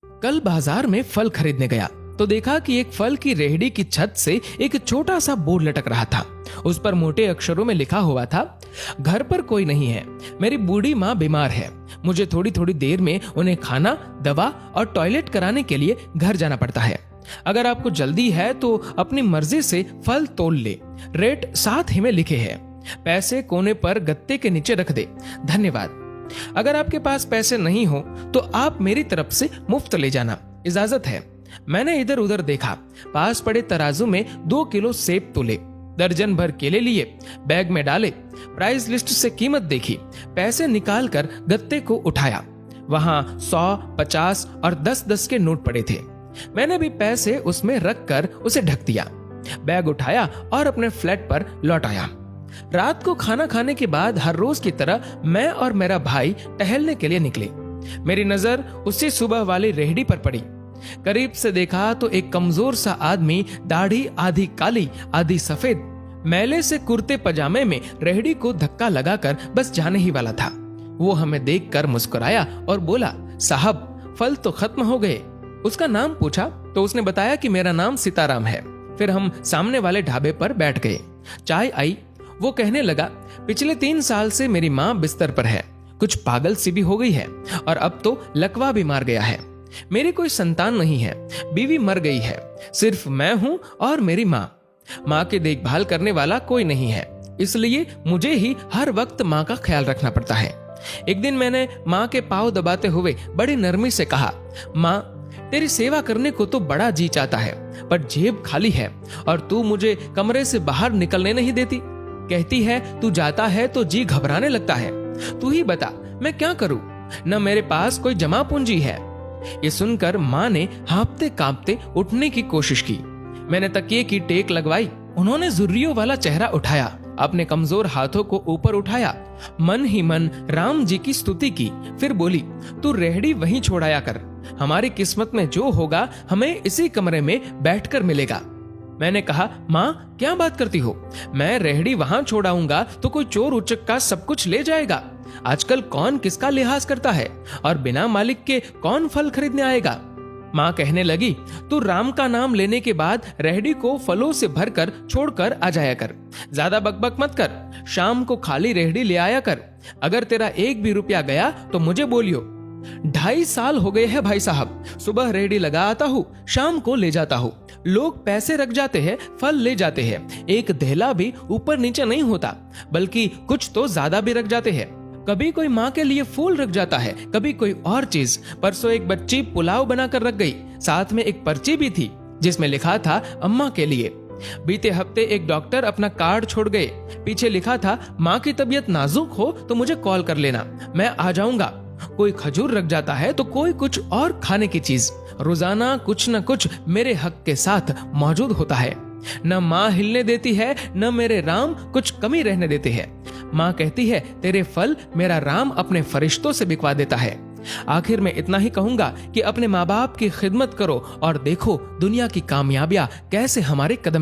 कल बाजार में फल खरीदने गया तो देखा कि एक फल की रेहड़ी की छत से एक छोटा सा बोर्ड लटक रहा था। उस पर मोटे अक्षरों में लिखा हुआ था, घर पर कोई नहीं है, मेरी बूढ़ी माँ बीमार है, मुझे थोड़ी थोड़ी देर में उन्हें खाना, दवा और टॉयलेट कराने के लिए घर जाना पड़ता है। अगर आपको जल्दी है तो अपनी मर्जी से फल तोल ले, रेट साथ ही में लिखे हैं, पैसे कोने पर गत्ते के नीचे रख दे, धन्यवाद। अगर आपके पास पैसे नहीं हो तो आप मेरी तरफ से मुफ्त ले जाना, इजाजत है। मैंने इधर उधर देखा, पास पड़े तराजू में 2 किलो सेब तोले, दर्जन भर केले लिए, बैग में डाले, प्राइस लिस्ट से कीमत देखी, पैसे निकालकर गत्ते को उठाया। वहां 100, 50 और 10-10 के नोट पड़े थे। मैंने भी पैसे उसमें रखकर उसे ढक दिया, बैग उठाया और अपने फ्लैट पर लौट आया। रात को खाना खाने के बाद हर रोज की तरह मैं और मेरा भाई टहलने के लिए निकले। मेरी नजर उसी सुबह वाली रेहड़ी पर पड़ी। करीब से देखा तो एक कमजोर सा आदमी, दाढ़ी आधी काली आधी सफेद, मैले से कुर्ते पजामे में रेहड़ी को धक्का लगाकर बस जाने ही वाला था। वो हमें देखकर मुस्कुराया और बोला, साहब फल तो खत्म हो गए। उसका नाम पूछा तो उसने बताया कि मेरा नाम सीताराम है। फिर हम सामने वाले ढाबे पर बैठ गए। चाय आई। वो कहने लगा, पिछले 3 साल से मेरी माँ बिस्तर पर है, कुछ पागल सी भी हो गई है और अब तो लकवा भी मार गया है। मेरी कोई संतान नहीं है, बीवी मर गई है, सिर्फ मैं हूं और मेरी माँ। माँ की देखभाल करने वाला कोई नहीं है, इसलिए मुझे ही हर वक्त माँ का ख्याल रखना पड़ता है। एक दिन मैंने माँ के पाँव दबाते हुए बड़ी नरमी से कहा, माँ तेरी सेवा करने को तो बड़ा जी चाहता है, पर जेब खाली है और तू मुझे कमरे से बाहर निकलने नहीं देती। कहती है तू जाता है तो जी घबराने लगता है। तू ही बता मैं क्या करूं, न मेरे पास कोई जमा पूंजी है। ये सुनकर माँ ने हाँफते कांपते उठने की कोशिश की। मैंने तकिए की टेक लगवाई। उन्होंने जुर्रियों वाला चेहरा उठाया, अपने कमजोर हाथों को ऊपर उठाया, मन ही मन राम जी की स्तुति की, फिर बोली, तू रेहड़ी वहीं छोड़ाया कर, हमारी किस्मत में जो होगा हमें इसी कमरे में बैठकर मिलेगा। मैंने कहा, माँ क्या बात करती हो, मैं रेहड़ी वहां छोड़ाऊंगा तो कोई चोर उचक्का सब कुछ ले जाएगा। आजकल कौन किसका लिहाज करता है और बिना मालिक के कौन फल खरीदने आएगा। माँ कहने लगी, तू राम का नाम लेने के बाद रेहड़ी को फलों से भरकर छोड़कर आ जाया कर, ज्यादा बकबक मत कर, शाम को खाली रेहड़ी ले आया कर। अगर तेरा 1 भी रुपया गया तो मुझे बोलियो। 2.5 साल हो गए हैं भाई साहब, सुबह रेहड़ी लगा आता हूँ, शाम को ले जाता हूँ। लोग पैसे रख जाते हैं, फल ले जाते हैं, एक धेला भी ऊपर नीचे नहीं होता, बल्कि कुछ तो ज्यादा भी रख जाते हैं। कभी कोई माँ के लिए फूल रख जाता है, कभी कोई और चीज। परसों एक बच्ची पुलाव बनाकर रख गई, साथ में एक पर्ची भी थी जिसमें लिखा था अम्मा के लिए। बीते हफ्ते एक डॉक्टर अपना कार्ड छोड़ गए, पीछे लिखा था, माँ की तबीयत नाजुक हो तो मुझे कॉल कर लेना, मैं आ जाऊंगा। कोई खजूर रख जाता है तो कोई कुछ और खाने की चीज। रोजाना कुछ न कुछ मेरे हक के साथ मौजूद होता है। न माँ हिलने देती है, न मेरे राम कुछ कमी रहने देते हैं। माँ कहती है, तेरे फल मेरा राम अपने फरिश्तों से बिकवा देता है। आखिर में इतना ही कहूंगा कि अपने माँ बाप की खिदमत करो और देखो दुनिया की कामयाबियां कैसे हमारे कदम